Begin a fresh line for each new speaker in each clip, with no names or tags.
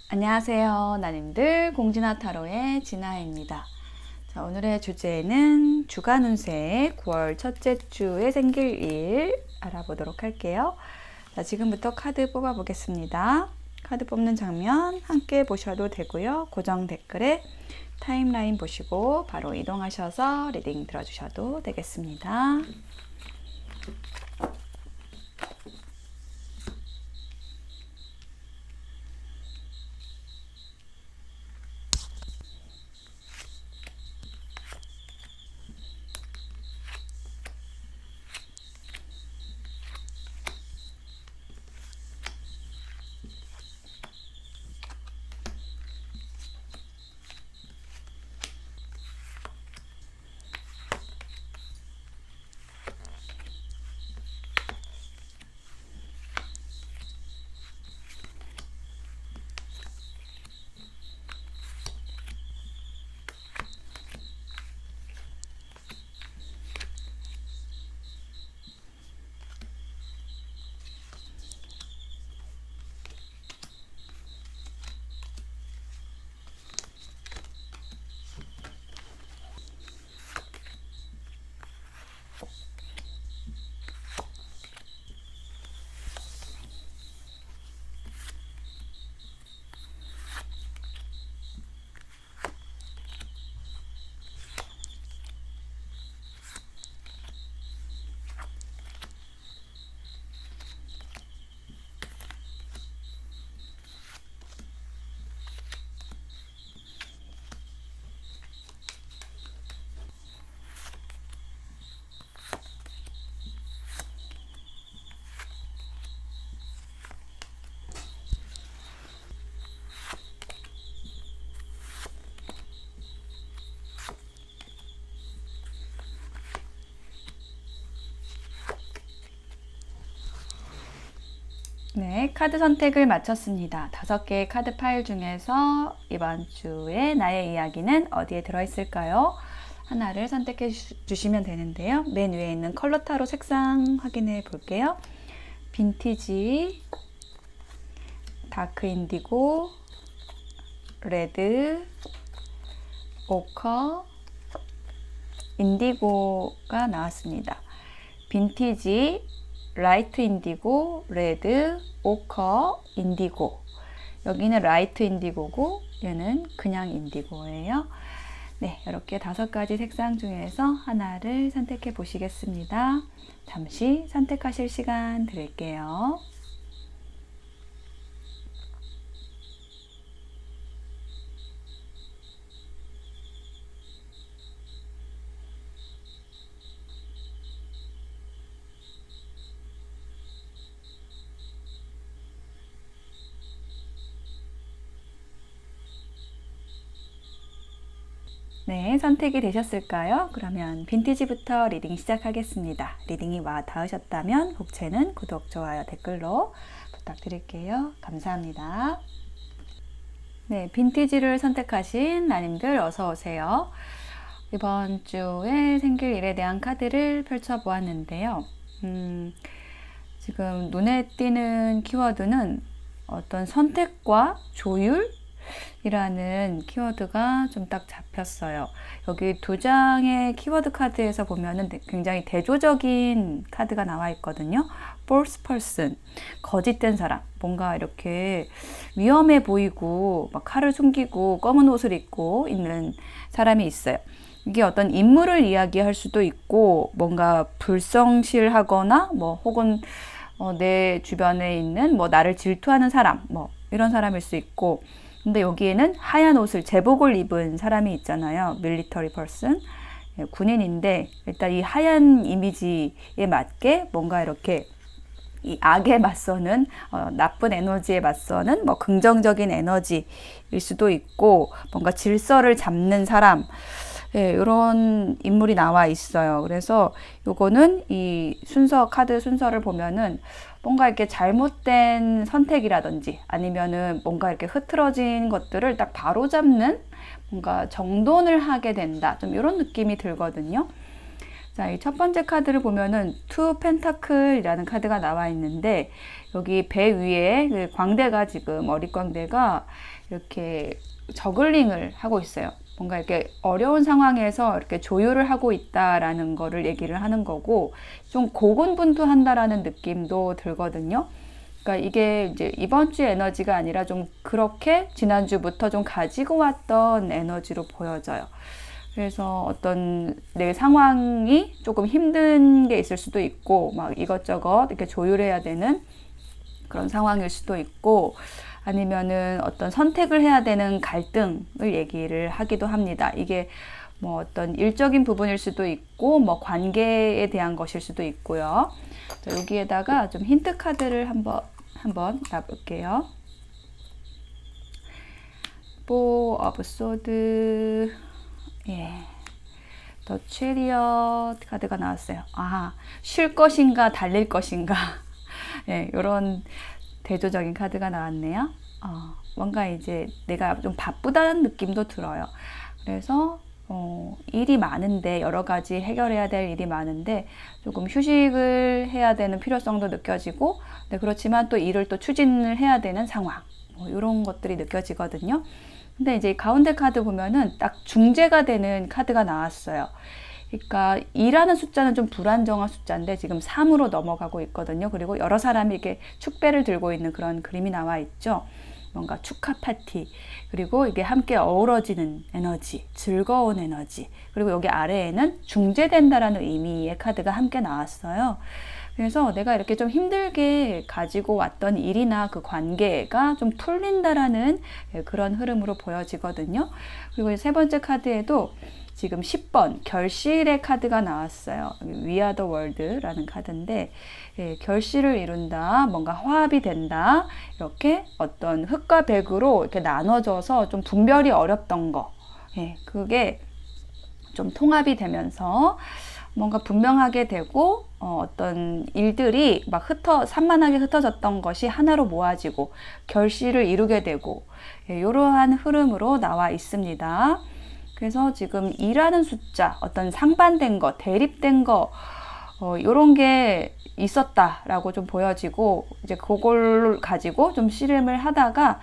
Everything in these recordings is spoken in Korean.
안녕하세요. 나님들 공진아 타로의 진아입니다. 자, 오늘의 주제는 주간 운세 9월 첫째 주에 생길 일 알아보도록 할게요. 자, 지금부터 카드 뽑아 보겠습니다. 카드 뽑는 장면 함께 보셔도 되고요. 고정 댓글에 타임라인 보시고 바로 이동하셔서 리딩 들어주셔도 되겠습니다. 네, 카드 선택을 마쳤습니다. 5개의 카드 파일 중에서 이번 주에 나의 이야기는 어디에 들어있을까요? 하나를 선택해 주시면 되는데요. 맨 위에 있는 컬러 타로 색상 확인해 볼게요. 빈티지, 다크 인디고, 레드, 오커, 인디고가 나왔습니다. 빈티지, 라이트 인디고, 레드, 오커, 인디고. 여기는 라이트 인디고고 얘는 그냥 인디고예요. 네, 이렇게 5가지 색상 중에서 하나를 선택해 보시겠습니다. 잠시 선택하실 시간 드릴게요. 네, 선택이 되셨을까요? 그러면 빈티지부터 리딩 시작하겠습니다. 리딩이 와 닿으셨다면 복채는 구독, 좋아요, 댓글로 부탁드릴게요. 감사합니다. 네, 빈티지를 선택하신 나님들 어서 오세요. 이번 주에 생길 일에 대한 카드를 펼쳐 보았는데요. 지금 눈에 띄는 키워드는 어떤 선택과 조율? 이라는 키워드가 좀 딱 잡혔어요. 여기 2장의 키워드 카드에서 보면은 굉장히 대조적인 카드가 나와 있거든요. false person, 거짓된 사람, 뭔가 이렇게 위험해 보이고 막 칼을 숨기고 검은 옷을 입고 있는 사람이 있어요. 이게 어떤 인물을 이야기할 수도 있고 뭔가 불성실하거나 뭐 혹은 내 주변에 있는 뭐 나를 질투하는 사람 뭐 이런 사람일 수 있고, 근데 여기에는 하얀 옷을 제복을 입은 사람이 있잖아요. 밀리터리 퍼슨, 군인인데 일단 이 하얀 이미지에 맞게 뭔가 이렇게 이 악에 맞서는 나쁜 에너지에 맞서는 뭐 긍정적인 에너지일 수도 있고 뭔가 질서를 잡는 사람, 네, 이런 인물이 나와 있어요. 그래서 요거는 이 카드 순서를 보면은 뭔가 이렇게 잘못된 선택이라든지 아니면은 뭔가 이렇게 흐트러진 것들을 딱 바로잡는 뭔가 정돈을 하게 된다. 좀 이런 느낌이 들거든요. 자, 이 첫 번째 카드를 보면은 투 펜타클이라는 카드가 나와 있는데 여기 배 위에 그 광대가 지금 어릿광대가 이렇게 저글링을 하고 있어요. 뭔가 이렇게 어려운 상황에서 이렇게 조율을 하고 있다라는 거를 얘기를 하는 거고 좀 고군분투한다라는 느낌도 들거든요. 그러니까 이게 이제 이번 주 에너지가 아니라 좀 그렇게 지난주부터 좀 가지고 왔던 에너지로 보여져요. 그래서 어떤 내 상황이 조금 힘든 게 있을 수도 있고, 막 이것저것 이렇게 조율해야 되는 그런 상황일 수도 있고, 아니면은 어떤 선택을 해야 되는 갈등을 얘기를 하기도 합니다. 이게 뭐 어떤 일적인 부분일 수도 있고, 뭐 관계에 대한 것일 수도 있고요. 자, 여기에다가 좀 힌트 카드를 한번 놔볼게요. 포 오브 소드, 예, 더 체리엇 카드가 나왔어요. 아, 쉴 것인가 달릴 것인가 예, 이런 대조적인 카드가 나왔네요. 뭔가 이제 내가 좀 바쁘다는 느낌도 들어요. 그래서 일이 많은데 여러 가지 해결해야 될 일이 많은데 조금 휴식을 해야 되는 필요성도 느껴지고, 네, 그렇지만 또 일을 또 추진을 해야 되는 상황, 뭐 이런 것들이 느껴지거든요. 근데 이제 가운데 카드 보면은 딱 중재가 되는 카드가 나왔어요. 그러니까 2라는 숫자는 좀 불안정한 숫자인데 지금 3으로 넘어가고 있거든요. 그리고 여러 사람이 이렇게 축배를 들고 있는 그런 그림이 나와 있죠. 뭔가 축하 파티, 그리고 이게 함께 어우러지는 에너지, 즐거운 에너지, 그리고 여기 아래에는 중재된다라는 의미의 카드가 함께 나왔어요. 그래서 내가 이렇게 좀 힘들게 가지고 왔던 일이나 그 관계가 좀 풀린다라는 그런 흐름으로 보여지거든요. 그리고 세 번째 카드에도 지금 10번 결실의 카드가 나왔어요. We are the world라는 카드인데, 예, 결실을 이룬다, 뭔가 화합이 된다, 이렇게 어떤 흑과 백으로 이렇게 나눠져서 좀 분별이 어렵던 거, 예, 그게 좀 통합이 되면서 뭔가 분명하게 되고, 어떤 일들이 막 산만하게 흩어졌던 것이 하나로 모아지고 결실을 이루게 되고, 예, 이러한 흐름으로 나와 있습니다. 그래서 지금 2라는 숫자, 어떤 상반된 거, 대립된 거, 요런 게 있었다라고 좀 보여지고, 이제 그걸 가지고 좀 씨름을 하다가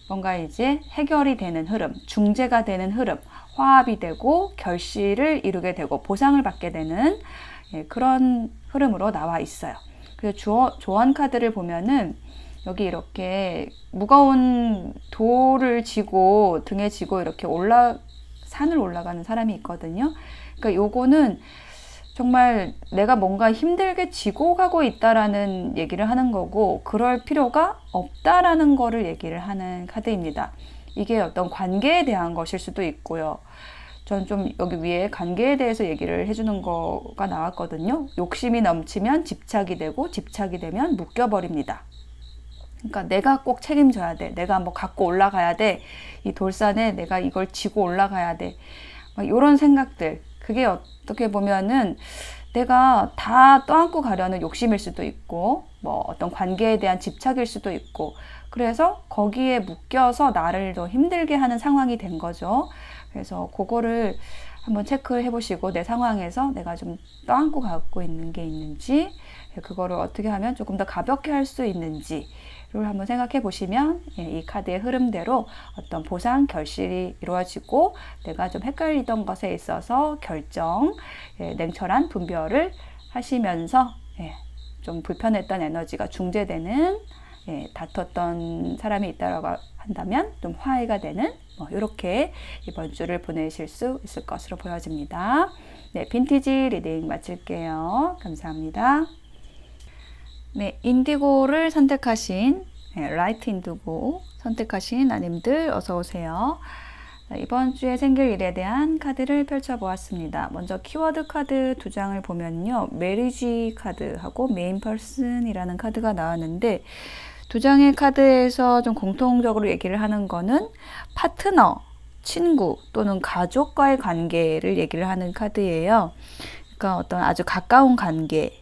뭔가 이제 해결이 되는 흐름, 중재가 되는 흐름, 화합이 되고 결실을 이루게 되고 보상을 받게 되는, 예, 그런 흐름으로 나와 있어요. 그래서 조언 카드를 보면은 여기 이렇게 무거운 돌을 지고 등에 지고 이렇게 산을 올라가는 사람이 있거든요. 그러니까 요거는 정말 내가 뭔가 힘들게 지고 가고 있다라는 얘기를 하는 거고, 그럴 필요가 없다라는 거를 얘기를 하는 카드입니다. 이게 어떤 관계에 대한 것일 수도 있고요. 전 좀 여기 위에 관계에 대해서 얘기를 해주는 거가 나왔거든요. 욕심이 넘치면 집착이 되고, 집착이 되면 묶여버립니다. 그러니까 내가 꼭 책임져야 돼. 내가 뭐 갖고 올라가야 돼. 이 돌산에 내가 이걸 지고 올라가야 돼. 막 이런 생각들. 그게 어떻게 보면은 내가 다 떠안고 가려는 욕심일 수도 있고, 뭐 어떤 관계에 대한 집착일 수도 있고, 그래서 거기에 묶여서 나를 더 힘들게 하는 상황이 된 거죠. 그래서 그거를 한번 체크해 보시고, 내 상황에서 내가 좀 떠안고 갖고 있는 게 있는지, 그거를 어떻게 하면 조금 더 가볍게 할 수 있는지 를 한번 생각해 보시면, 이 카드의 흐름대로 어떤 보상 결실이 이루어지고, 내가 좀 헷갈리던 것에 있어서 결정, 냉철한 분별을 하시면서, 좀 불편했던 에너지가 중재되는, 다퉜던 사람이 있다고 한다면 좀 화해가 되는, 뭐 이렇게 이번 주를 보내실 수 있을 것으로 보여집니다. 네, 빈티지 리딩 마칠게요. 감사합니다. 네, 인디고를 선택하신, 라이트 인디고 선택하신 아님들 어서 오세요. 자, 이번 주에 생길 일에 대한 카드를 펼쳐보았습니다. 먼저 키워드 카드 2장을 보면요, 메리지 카드하고 메인 퍼슨이라는 카드가 나왔는데, 2장의 카드에서 좀 공통적으로 얘기를 하는 거는 파트너, 친구 또는 가족과의 관계를 얘기를 하는 카드예요. 그러니까 어떤 아주 가까운 관계,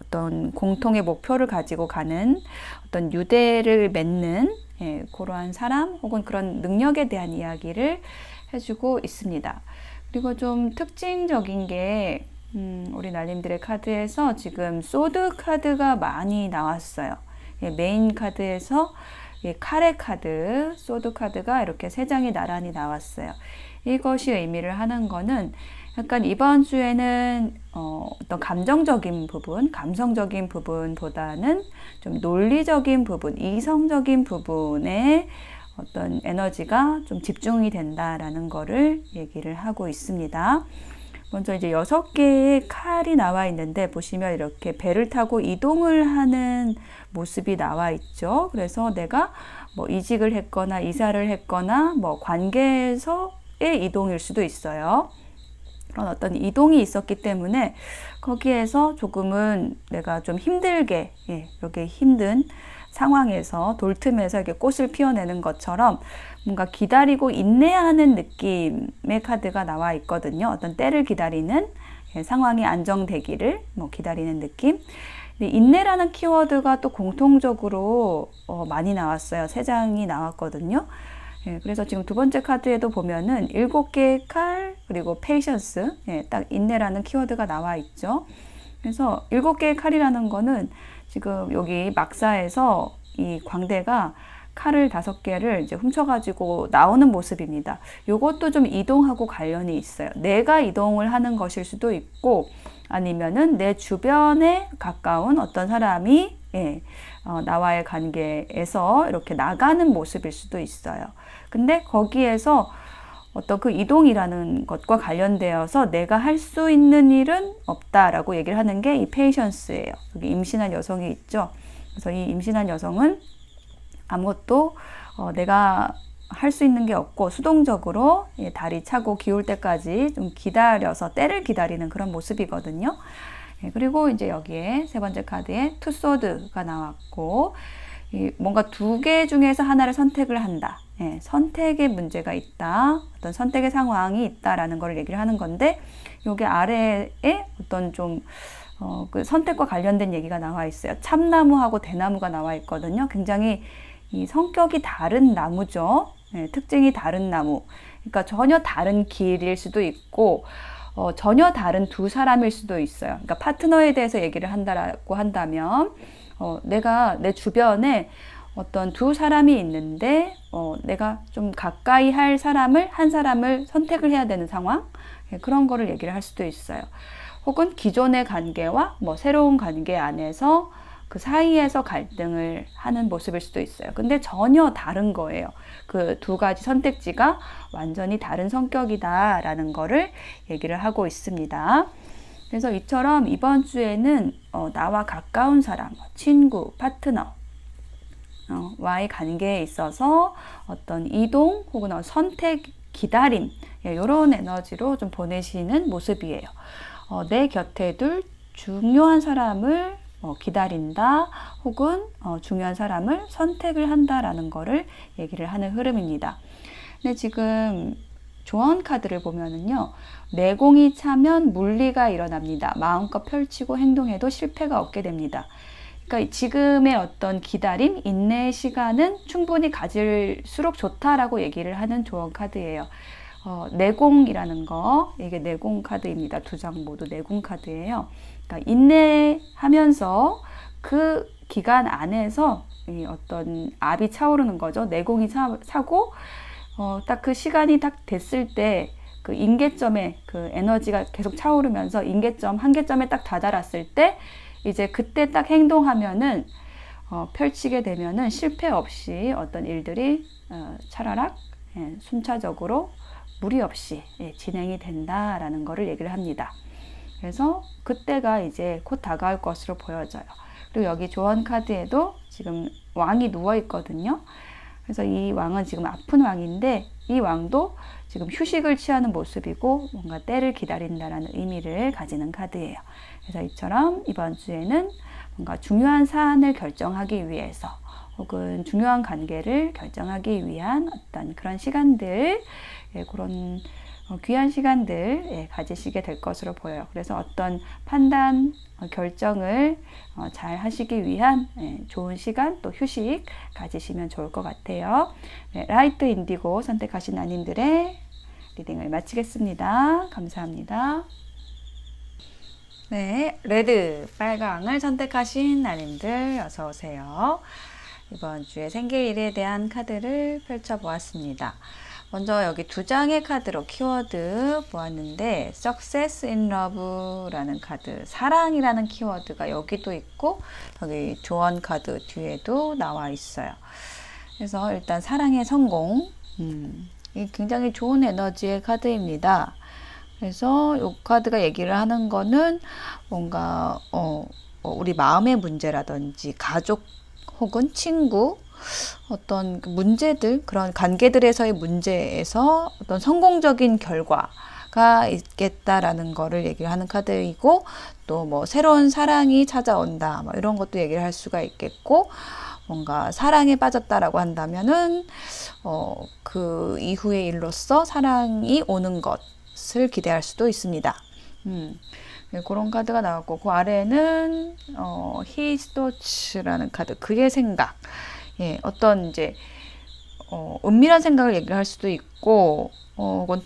어떤 공통의 목표를 가지고 가는 어떤 유대를 맺는, 그러한 사람 혹은 그런 능력에 대한 이야기를 해주고 있습니다. 그리고 좀 특징적인 게 우리 날님들의 카드에서 지금 소드 카드가 많이 나왔어요. 예, 메인 카드에서 칼의 카드, 소드 카드가 이렇게 3장이 나란히 나왔어요. 이것이 의미를 하는 거는 약간 이번 주에는 어떤 감정적인 부분, 감성적인 부분보다는 좀 논리적인 부분, 이성적인 부분에 어떤 에너지가 좀 집중이 된다라는 거를 얘기를 하고 있습니다. 먼저 이제 6개의 칼이 나와 있는데 보시면 이렇게 배를 타고 이동을 하는 모습이 나와 있죠. 그래서 내가 뭐 이직을 했거나 이사를 했거나 뭐 관계에서의 이동일 수도 있어요. 그런 어떤 이동이 있었기 때문에 거기에서 조금은 내가 좀 힘들게, 이렇게 힘든 상황에서 돌틈에서 이렇게 꽃을 피워내는 것처럼 뭔가 기다리고 인내하는 느낌의 카드가 나와 있거든요. 어떤 때를 기다리는, 상황이 안정되기를 기다리는 느낌. 근데 인내라는 키워드가 또 공통적으로 많이 나왔어요. 3장이 나왔거든요. 그래서 지금 2번째 카드에도 보면은 7개의 칼, 그리고 페이션스, 딱 인내라는 키워드가 나와 있죠. 그래서 7개의 칼이라는 거는 지금 여기 막사에서 이 광대가 칼을 5개를 이제 훔쳐가지고 나오는 모습입니다. 요것도 좀 이동하고 관련이 있어요. 내가 이동을 하는 것일 수도 있고, 아니면은 내 주변에 가까운 어떤 사람이 나와의 관계에서 이렇게 나가는 모습일 수도 있어요. 근데 거기에서 어떤 그 이동이라는 것과 관련되어서 내가 할 수 있는 일은 없다라고 얘기를 하는 게 이 페이션스예요. 여기 임신한 여성이 있죠. 그래서 이 임신한 여성은 아무것도 내가 할 수 있는 게 없고 수동적으로 다리 차고 기울 때까지 좀 기다려서 때를 기다리는 그런 모습이거든요. 그리고 이제 여기에 3번째 카드에 투소드가 나왔고, 뭔가 2개 중에서 하나를 선택을 한다. 선택의 문제가 있다. 어떤 선택의 상황이 있다라는 걸 얘기를 하는 건데, 여기 아래에 어떤 좀 그 선택과 관련된 얘기가 나와 있어요. 참나무하고 대나무가 나와 있거든요. 굉장히 이 성격이 다른 나무죠. 특징이 다른 나무. 그러니까 전혀 다른 길일 수도 있고, 전혀 다른 2 사람일 수도 있어요. 그러니까 파트너에 대해서 얘기를 한다고 한다면, 내가 내 주변에 어떤 2 사람이 있는데, 내가 좀 가까이 할 사람을, 한 사람을 선택을 해야 되는 상황? 그런 거를 얘기를 할 수도 있어요. 혹은 기존의 관계와 새로운 관계 안에서 그 사이에서 갈등을 하는 모습일 수도 있어요. 근데 전혀 다른 거예요. 그 2가지 선택지가 완전히 다른 성격이다라는 거를 얘기를 하고 있습니다. 그래서 이처럼 이번 주에는 나와 가까운 사람, 친구, 파트너, 와의 관계에 있어서 어떤 이동 혹은 선택, 기다림, 이런 에너지로 좀 보내시는 모습이에요. 내 곁에 둘 중요한 사람을 기다린다 혹은 중요한 사람을 선택을 한다라는 거를 얘기를 하는 흐름입니다. 근데 지금 조언 카드를 보면은요, 내공이 차면 물리가 일어납니다. 마음껏 펼치고 행동해도 실패가 없게 됩니다. 그러니까 지금의 어떤 기다림, 인내의 시간은 충분히 가질수록 좋다라고 얘기를 하는 조언 카드예요. 내공이라는 거, 이게 내공 카드입니다. 2장 모두 내공 카드예요. 그러니까 인내하면서 그 기간 안에서 어떤 압이 차오르는 거죠. 내공이 차고 딱 그 시간이 딱 됐을 때 그 임계점에 그 에너지가 계속 차오르면서 임계점, 한계점에 딱 다다랐을 때 이제 그때 딱 행동하면은 펼치게 되면은 실패 없이 어떤 일들이 차라락 순차적으로 무리 없이 진행이 된다라는 거를 얘기를 합니다. 그래서 그때가 이제 곧 다가올 것으로 보여져요. 그리고 여기 조언 카드에도 지금 왕이 누워 있거든요. 그래서 이 왕은 지금 아픈 왕인데 이 왕도 지금 휴식을 취하는 모습이고 뭔가 때를 기다린다라는 의미를 가지는 카드예요. 그래서 이처럼 이번 주에는 뭔가 중요한 사안을 결정하기 위해서 혹은 중요한 관계를 결정하기 위한 어떤 그런 시간들, 그런 귀한 시간들 가지시게 될 것으로 보여요. 그래서 어떤 판단, 결정을 잘 하시기 위한 좋은 시간 또 휴식 가지시면 좋을 것 같아요. 라이트 인디고 선택하신 아님들의 리딩을 마치겠습니다. 감사합니다. 네, 레드, 빨강을 선택하신 나님들 어서 오세요. 이번 주에 생계일에 대한 카드를 펼쳐보았습니다. 먼저 여기 두 장의 카드로 키워드 보았는데 Success in Love라는 카드, 사랑이라는 키워드가 여기도 있고 여기 조언 카드 뒤에도 나와 있어요. 그래서 일단 사랑의 성공, 이 굉장히 좋은 에너지의 카드입니다. 그래서 이 카드가 얘기를 하는 거는 뭔가 우리 마음의 문제라든지 가족 혹은 친구 어떤 문제들 그런 관계들에서의 문제에서 어떤 성공적인 결과가 있겠다라는 거를 얘기를 하는 카드이고 또 뭐 새로운 사랑이 찾아온다 뭐 이런 것도 얘기를 할 수가 있겠고 뭔가 사랑에 빠졌다라고 한다면은 그 이후의 일로서 사랑이 오는 것을 기대할 수도 있습니다. 그런 카드가 나왔고 그 아래는 His Thoughts라는 카드, 그의 생각. 예, 어떤 이제 은밀한 생각을 얘기를 할 수도 있고 혹은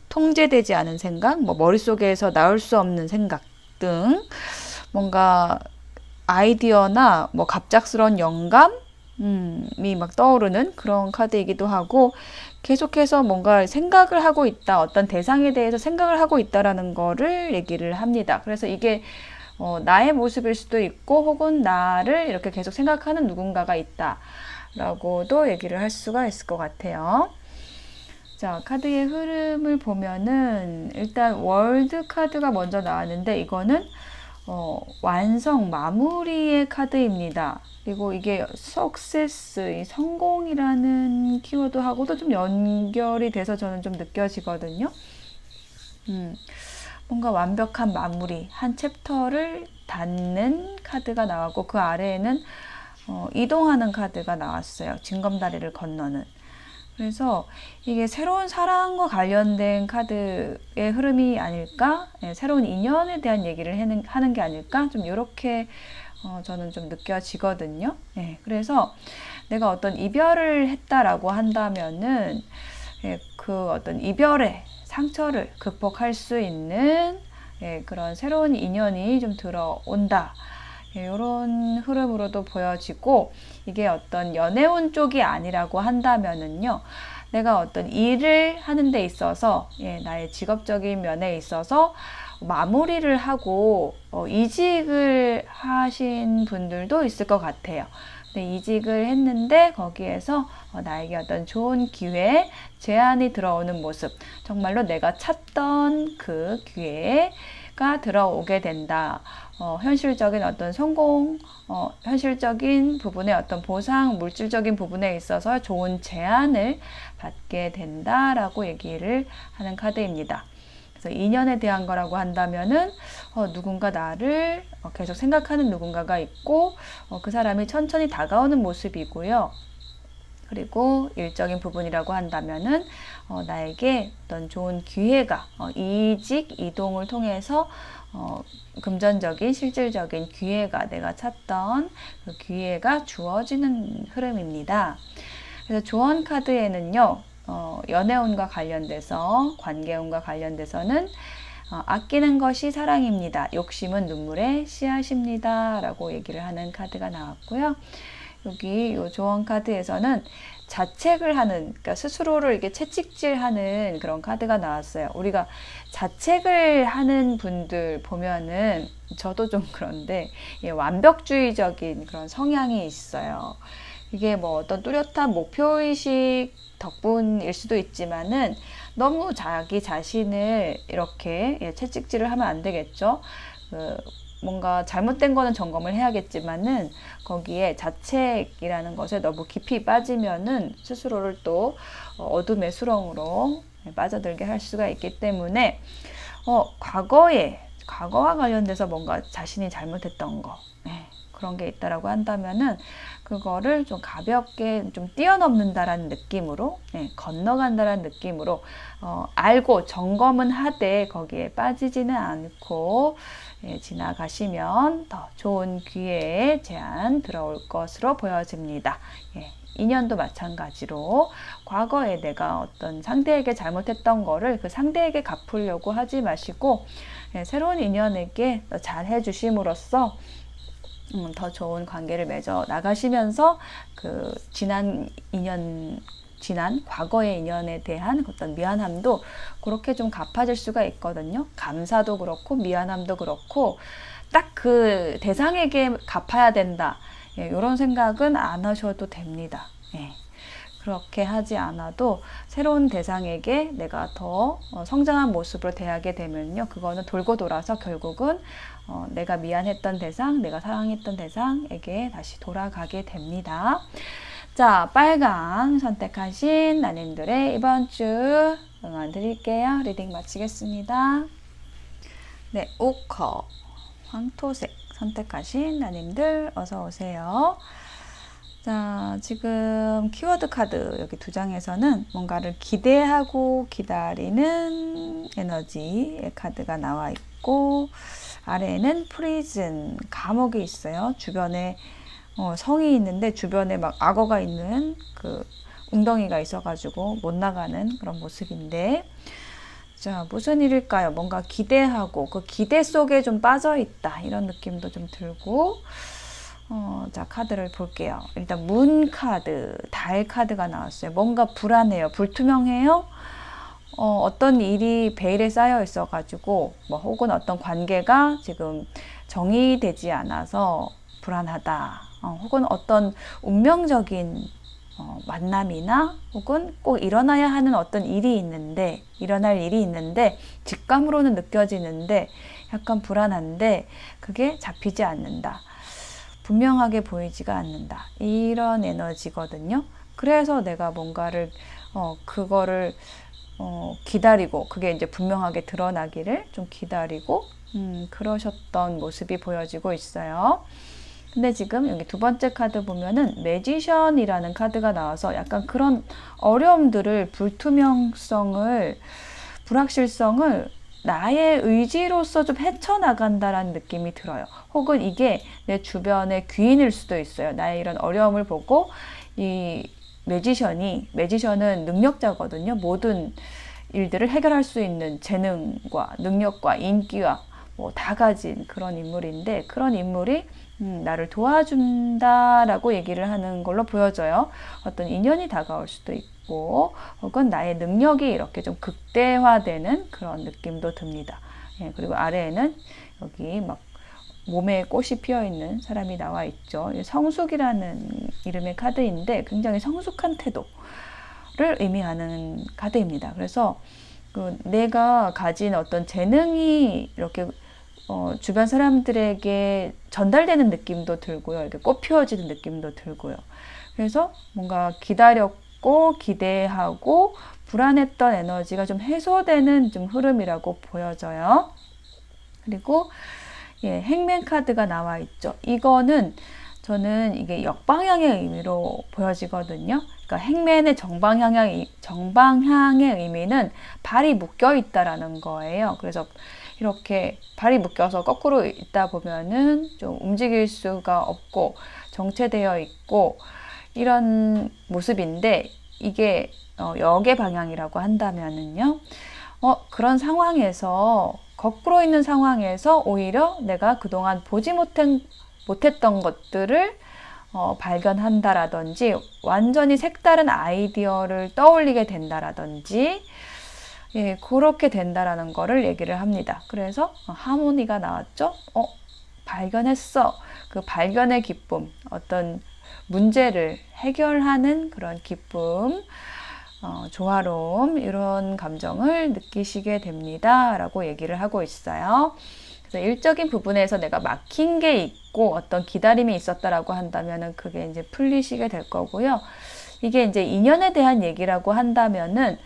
통제되지 않은 생각, 뭐 머릿속에서 나올 수 없는 생각 등 뭔가 아이디어나 뭐 갑작스러운 영감이 막 떠오르는 그런 카드이기도 하고 계속해서 뭔가 생각을 하고 있다, 어떤 대상에 대해서 생각을 하고 있다라는 거를 얘기를 합니다. 그래서 이게 나의 모습일 수도 있고 혹은 나를 이렇게 계속 생각하는 누군가가 있다 라고도 얘기를 할 수가 있을 것 같아요. 자, 카드의 흐름을 보면은 일단 월드 카드가 먼저 나왔는데 이거는 완성, 마무리의 카드입니다. 그리고 이게 success, 이 성공이라는 키워드하고도 좀 연결이 돼서 저는 좀 느껴지거든요. 뭔가 완벽한 마무리, 한 챕터를 닫는 카드가 나왔고 그 아래에는 이동하는 카드가 나왔어요. 징검다리를 건너는. 그래서 이게 새로운 사랑과 관련된 카드의 흐름이 아닐까? 예, 새로운 인연에 대한 얘기를 하는 게 아닐까? 좀 이렇게 저는 좀 느껴지거든요. 예, 그래서 내가 어떤 이별을 했다라고 한다면은 예, 그 어떤 이별의 상처를 극복할 수 있는 예, 그런 새로운 인연이 좀 들어온다. 이런 흐름으로도 보여지고 이게 어떤 연애운 쪽이 아니라고 한다면은요, 내가 어떤 일을 하는 데 있어서 나의 직업적인 면에 있어서 마무리를 하고 이직을 하신 분들도 있을 것 같아요. 근데 이직을 했는데 거기에서 나에게 어떤 좋은 기회, 제안이 들어오는 모습, 정말로 내가 찾던 그 기회가 들어오게 된다. 현실적인 어떤 성공, 현실적인 부분의 어떤 보상, 물질적인 부분에 있어서 좋은 제안을 받게 된다라고 얘기를 하는 카드입니다. 그래서 인연에 대한 거라고 한다면은 누군가 나를 계속 생각하는 누군가가 있고 그 사람이 천천히 다가오는 모습이고요. 그리고 일적인 부분이라고 한다면은 나에게 어떤 좋은 기회가 이직, 이동을 통해서 금전적인, 실질적인 기회가 내가 찾던 그 기회가 주어지는 흐름입니다. 그래서 조언 카드에는요, 연애운과 관련돼서, 관계운과 관련돼서는 아끼는 것이 사랑입니다. 욕심은 눈물의 씨앗입니다. 라고 얘기를 하는 카드가 나왔고요. 여기 이 조언 카드에서는 자책을 하는, 그러니까 스스로를 이렇게 채찍질하는 그런 카드가 나왔어요. 우리가 자책을 하는 분들 보면은 저도 좀 그런데 완벽주의적인 그런 성향이 있어요. 이게 뭐 어떤 뚜렷한 목표의식 덕분일 수도 있지만은 너무 자기 자신을 이렇게 채찍질을 하면 안 되겠죠. 뭔가 잘못된 거는 점검을 해야겠지만은 거기에 자책이라는 것에 너무 깊이 빠지면은 스스로를 또 어둠의 수렁으로 빠져들게 할 수가 있기 때문에 과거와 관련돼서 뭔가 자신이 잘못했던 거 그런 게 있다라고 한다면은 그거를 좀 가볍게 좀 뛰어넘는다라는 느낌으로 건너간다라는 느낌으로 알고 점검은 하되 거기에 빠지지는 않고 지나가시면 더 좋은 기회의 제안 들어올 것으로 보여집니다. 인연도 마찬가지로 과거에 내가 어떤 상대에게 잘못했던 거를 그 상대에게 갚으려고 하지 마시고 새로운 인연에게 잘 해주심으로써 더 좋은 관계를 맺어 나가시면서 그 지난 과거의 인연에 대한 어떤 미안함도 그렇게 좀 갚아질 수가 있거든요. 감사도 그렇고 미안함도 그렇고 딱 그 대상에게 갚아야 된다. 이런 생각은 안 하셔도 됩니다. 그렇게 하지 않아도 새로운 대상에게 내가 더 성장한 모습으로 대하게 되면요. 그거는 돌고 돌아서 결국은 내가 미안했던 대상, 내가 사랑했던 대상에게 다시 돌아가게 됩니다. 자, 빨강 선택하신 나님들의 이번 주 응원 드릴게요. 리딩 마치겠습니다. 네, 오커 황토색 선택하신 나님들 어서 오세요. 자, 지금 키워드 카드 여기 두 장에서는 뭔가를 기대하고 기다리는 에너지의 카드가 나와 있고 아래에는 프리즌, 감옥이 있어요. 주변에 성이 있는데 주변에 막 악어가 있는 그 웅덩이가 있어가지고 못 나가는 그런 모습인데 자, 무슨 일일까요? 뭔가 기대하고 그 기대 속에 좀 빠져 있다 이런 느낌도 좀 들고 자, 카드를 볼게요. 일단 문 카드, 달 카드가 나왔어요. 뭔가 불안해요. 불투명해요. 어떤 일이 베일에 쌓여 있어가지고 뭐 혹은 어떤 관계가 지금 정의되지 않아서 불안하다. 혹은 어떤 운명적인 만남이나 혹은 꼭 일어나야 하는 어떤 일어날 일이 있는데 직감으로는 느껴지는데 약간 불안한데 그게 잡히지 않는다. 분명하게 보이지가 않는다. 이런 에너지거든요. 그래서 내가 뭔가를 그거를 기다리고 그게 이제 분명하게 드러나기를 좀 기다리고 그러셨던 모습이 보여지고 있어요. 근데 지금 여기 두 번째 카드 보면은 매지션이라는 카드가 나와서 약간 그런 어려움들을 불투명성을 불확실성을 나의 의지로서 좀 헤쳐나간다라는 느낌이 들어요. 혹은 이게 내 주변의 귀인일 수도 있어요. 나의 이런 어려움을 보고 이 매지션은 능력자거든요. 모든 일들을 해결할 수 있는 재능과 능력과 인기와 뭐 다 가진 그런 인물인데 그런 인물이 나를 도와준다라고 얘기를 하는 걸로 보여져요. 어떤 인연이 다가올 수도 있고 혹은 나의 능력이 이렇게 좀 극대화되는 그런 느낌도 듭니다. 그리고 아래에는 여기 막 몸에 꽃이 피어 있는 사람이 나와 있죠. 성숙이라는 이름의 카드인데 굉장히 성숙한 태도를 의미하는 카드입니다. 그래서 내가 가진 어떤 재능이 이렇게 주변 사람들에게 전달되는 느낌도 들고요. 이렇게 꽃 피워지는 느낌도 들고요. 그래서 뭔가 기다렸고 기대하고 불안했던 에너지가 좀 해소되는 좀 흐름이라고 보여져요. 그리고 행맨 카드가 나와 있죠. 이거는 저는 이게 역방향의 의미로 보여지거든요. 그러니까 행맨의 정방향의 의미는 발이 묶여 있다라는 거예요. 그래서 이렇게 발이 묶여서 거꾸로 있다 보면은 좀 움직일 수가 없고 정체되어 있고 이런 모습인데 이게 역의 방향이라고 한다면은요. 그런 상황에서 거꾸로 있는 상황에서 오히려 내가 그동안 보지 못했던 것들을 발견한다라든지 완전히 색다른 아이디어를 떠올리게 된다라든지 그렇게 된다라는 거를 얘기를 합니다. 그래서 하모니가 나왔죠. 발견했어. 그 발견의 기쁨, 어떤 문제를 해결하는 그런 기쁨, 조화로움 이런 감정을 느끼시게 됩니다. 라고 얘기를 하고 있어요. 그래서 일적인 부분에서 내가 막힌 게 있고 어떤 기다림이 있었다라고 한다면은 그게 이제 풀리시게 될 거고요. 이게 이제 인연에 대한 얘기라고 한다면은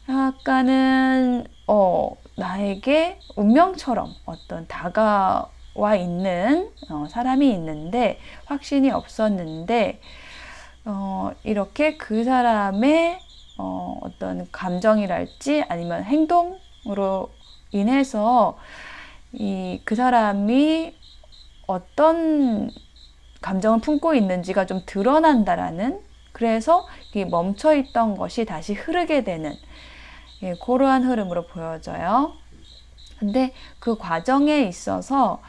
약간은 나에게 운명처럼 어떤 다가와 있는 사람이 있는데 확신이 없었는데 이렇게 그 사람의 어떤 감정이랄지 아니면 행동으로 인해서 그 사람이 어떤 감정을 품고 있는지가 좀 드러난다라는, 그래서 이 멈춰있던 것이 다시 흐르게 되는, 예, 그러한 흐름으로 보여져요. 근데 그 과정에 있어서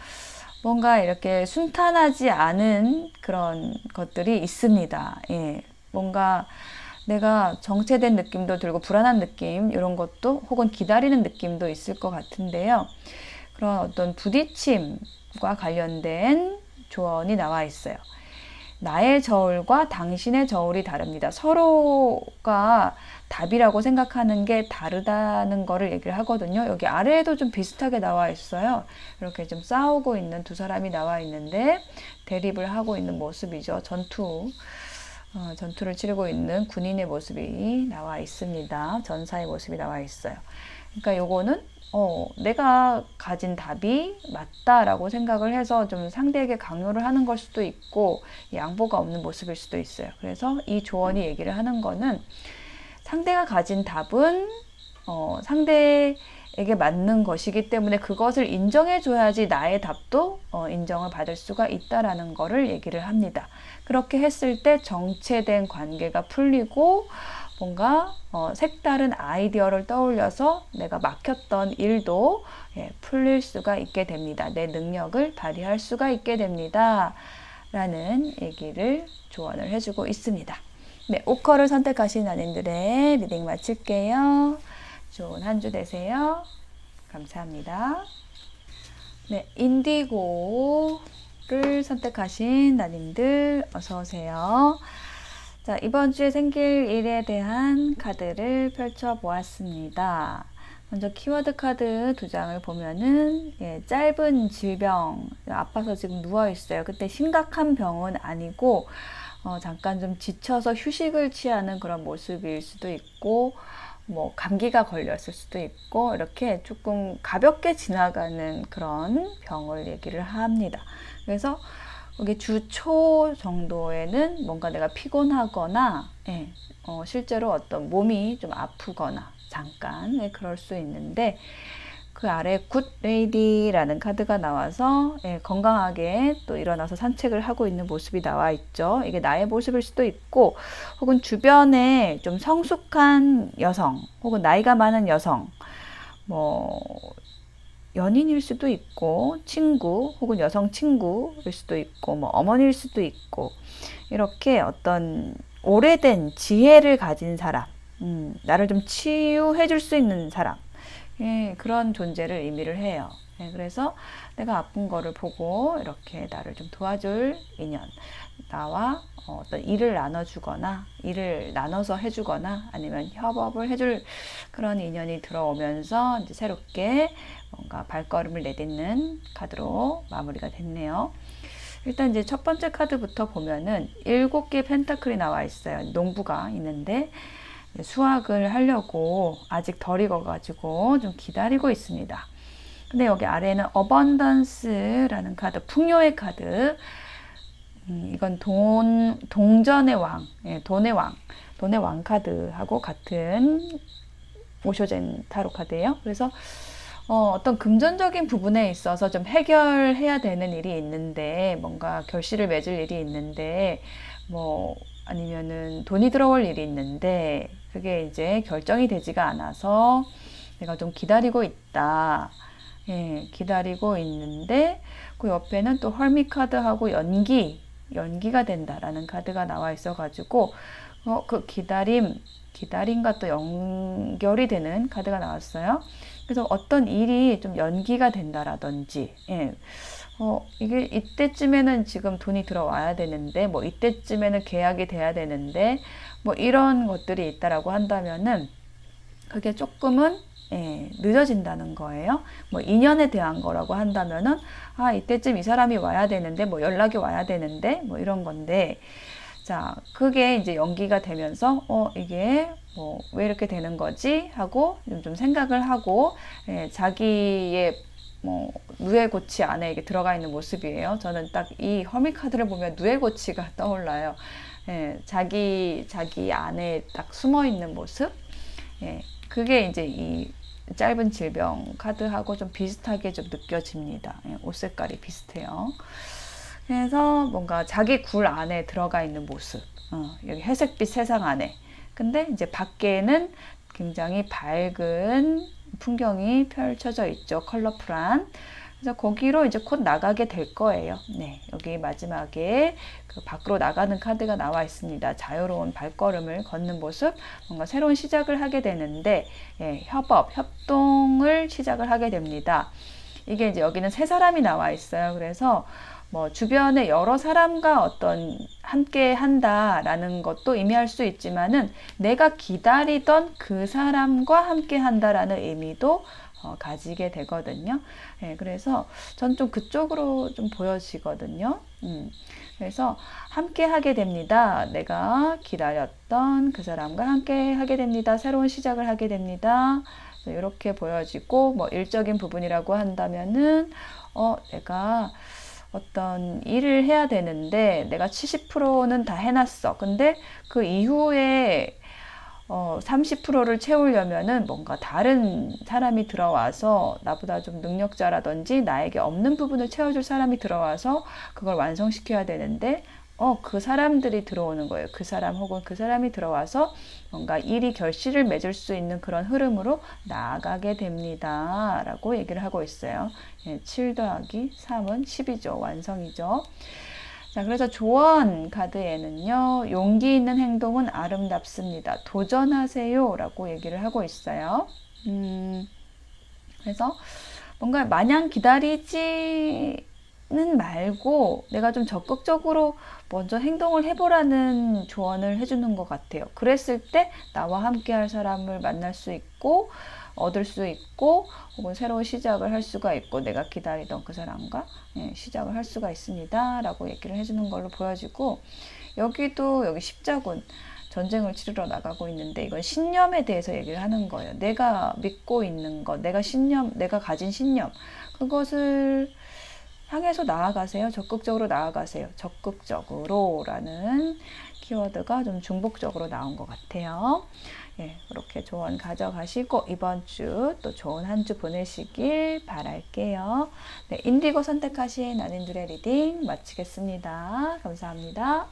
뭔가 이렇게 순탄하지 않은 그런 것들이 있습니다. 예, 뭔가 내가 정체된 느낌도 들고 불안한 느낌, 이런 것도, 혹은 기다리는 느낌도 있을 것 같은데요. 그런 어떤 부딪힘과 관련된 조언이 나와 있어요. 나의 저울과 당신의 저울이 다릅니다. 서로가 답이라고 생각하는 게 다르다는 거를 얘기를 하거든요. 여기 아래에도 좀 비슷하게 나와 있어요. 이렇게 좀 싸우고 있는 두 사람이 나와 있는데 대립을 하고 있는 모습이죠. 전투를 치르고 있는 군인의 모습이 나와 있습니다. 전사의 모습이 나와 있어요. 그러니까 요거는 내가 가진 답이 맞다라고 생각을 해서 좀 상대에게 강요를 하는 걸 수도 있고, 양보가 없는 모습일 수도 있어요. 그래서 이 조언이 얘기를 하는 거는, 상대가 가진 답은 상대에게 맞는 것이기 때문에 그것을 인정해줘야지 나의 답도 인정을 받을 수가 있다라는 거를 얘기를 합니다. 그렇게 했을 때 정체된 관계가 풀리고, 뭔가 색다른 아이디어를 떠올려서 내가 막혔던 일도 풀릴 수가 있게 됩니다. 내 능력을 발휘할 수가 있게 됩니다. 라는 얘기를 조언을 해주고 있습니다. 네, 오커를 선택하신 연인들의 리딩 마칠게요. 좋은 한 주 되세요. 감사합니다. 네, 인디고를 선택하신 나님들 어서오세요. 자, 이번 주에 생길 일에 대한 카드를 펼쳐 보았습니다. 먼저 키워드 카드 2장을 보면은, 예, 짧은 질병, 아파서 지금 누워있어요. 그때 심각한 병은 아니고 잠깐 좀 지쳐서 휴식을 취하는 그런 모습일 수도 있고, 뭐 감기가 걸렸을 수도 있고, 이렇게 조금 가볍게 지나가는 그런 병을 얘기를 합니다. 그래서 여기 주 초 정도에는 뭔가 내가 피곤하거나, 예, 실제로 어떤 몸이 좀 아프거나 잠깐, 예, 그럴 수 있는데, 그 아래 굿 레이디라는 카드가 나와서, 예, 건강하게 또 일어나서 산책을 하고 있는 모습이 나와 있죠. 이게 나의 모습일 수도 있고, 혹은 주변에 좀 성숙한 여성, 혹은 나이가 많은 여성, 뭐 연인일 수도 있고, 친구 혹은 여성 친구일 수도 있고, 뭐 어머니일 수도 있고, 이렇게 어떤 오래된 지혜를 가진 사람, 나를 좀 치유해 줄 수 있는 사람, 예, 그런 존재를 의미를 해요. 예, 그래서 내가 아픈 거를 보고 이렇게 나를 좀 도와줄 인연, 나와 어떤 일을 나눠주거나, 일을 나눠서 해주거나, 아니면 협업을 해줄 그런 인연이 들어오면서 이제 새롭게 뭔가 발걸음을 내딛는 카드로 마무리가 됐네요. 일단 이제 첫 번째 카드부터 보면은 7개의 펜타클이 나와 있어요. 농부가 있는데 수확을 하려고 아직 덜 익어가지고 좀 기다리고 있습니다. 근데 여기 아래에는 어번던스라는 카드, 풍요의 카드. 이건 동전의 왕, 예, 돈의 왕 카드하고 같은 오쇼젠 타로 카드예요. 그래서 어떤 금전적인 부분에 있어서 좀 해결해야 되는 일이 있는데, 뭔가 결실을 맺을 일이 있는데, 뭐 아니면은 돈이 들어올 일이 있는데, 그게 이제 결정이 되지가 않아서 내가 좀 기다리고 있다. 예, 기다리고 있는데, 그 옆에는 또 헐미 카드하고 연기가 된다라는 카드가 나와 있어가지고, 그 기다림과 또 연결이 되는 카드가 나왔어요. 그래서 어떤 일이 좀 연기가 된다라든지, 예, 이게 이때쯤에는 지금 돈이 들어와야 되는데, 뭐 이때쯤에는 계약이 돼야 되는데, 뭐 이런 것들이 있다라고 한다면은 그게 조금은, 예, 늦어진다는 거예요. 뭐 인연에 대한 거라고 한다면은, 이때쯤 이 사람이 와야 되는데, 뭐 연락이 와야 되는데, 뭐 이런 건데, 자, 그게 이제 연기가 되면서 이게 뭐 왜 이렇게 되는 거지 하고 좀 생각을 하고, 예, 자기의 뭐 누에고치 안에 이게 들어가 있는 모습이에요. 저는 딱 이 허미 카드를 보면 누에고치가 떠올라요. 예, 자기 안에 딱 숨어 있는 모습. 예, 그게 이제 이 짧은 질병 카드하고 좀 비슷하게 좀 느껴집니다. 옷 색깔이 비슷해요. 그래서 뭔가 자기 굴 안에 들어가 있는 모습. 여기 회색빛 세상 안에. 근데 이제 밖에는 굉장히 밝은 풍경이 펼쳐져 있죠. 컬러풀한. 그래서 거기로 이제 곧 나가게 될 거예요. 네, 여기 마지막에 그 밖으로 나가는 카드가 나와 있습니다. 자유로운 발걸음을 걷는 모습, 뭔가 새로운 시작을 하게 되는데, 예, 협동을 시작을 하게 됩니다. 이게 이제 여기는 세 사람이 나와 있어요. 그래서 뭐 주변에 여러 사람과 어떤 함께 한다라는 것도 의미할 수 있지만은 내가 기다리던 그 사람과 함께 한다라는 의미도 가지게 되거든요. 예, 그래서 전 좀 그쪽으로 좀 보여지거든요. 그래서 함께 하게 됩니다. 내가 기다렸던 그 사람과 함께 하게 됩니다. 새로운 시작을 하게 됩니다. 이렇게 보여지고, 뭐 일적인 부분이라고 한다면은 내가 어떤 일을 해야 되는데 내가 70%는 다 해놨어. 근데 그 이후에 30%를 채우려면은 뭔가 다른 사람이 들어와서 나보다 좀 능력자라든지 나에게 없는 부분을 채워줄 사람이 들어와서 그걸 완성시켜야 되는데 그 사람들이 들어오는 거예요. 그 사람 혹은 그 사람이 들어와서 뭔가 일이 결실을 맺을 수 있는 그런 흐름으로 나아가게 됩니다. 라고 얘기를 하고 있어요. 7 더하기 3은 10이죠. 완성이죠. 자, 그래서 조언 카드에는요, 용기 있는 행동은 아름답습니다. 도전하세요. 라고 얘기를 하고 있어요. 그래서 뭔가 마냥 기다리지는 말고 내가 좀 적극적으로 먼저 행동을 해보라는 조언을 해주는 것 같아요. 그랬을 때 나와 함께 할 사람을 만날 수 있고, 얻을 수 있고, 혹은 새로운 시작을 할 수가 있고, 내가 기다리던 그 사람과 시작을 할 수가 있습니다. 라고 얘기를 해주는 걸로 보여지고, 여기도 여기 십자군, 전쟁을 치르러 나가고 있는데, 이건 신념에 대해서 얘기를 하는 거예요. 내가 믿고 있는 것, 내가 가진 신념, 그것을 향해서 나아가세요. 적극적으로 나아가세요. 적극적으로 라는 키워드가 좀 중복적으로 나온 것 같아요. 예, 그렇게 조언 가져가시고 이번 주 또 좋은 한 주 보내시길 바랄게요. 네, 인디고 선택하신 연인들의 리딩 마치겠습니다. 감사합니다.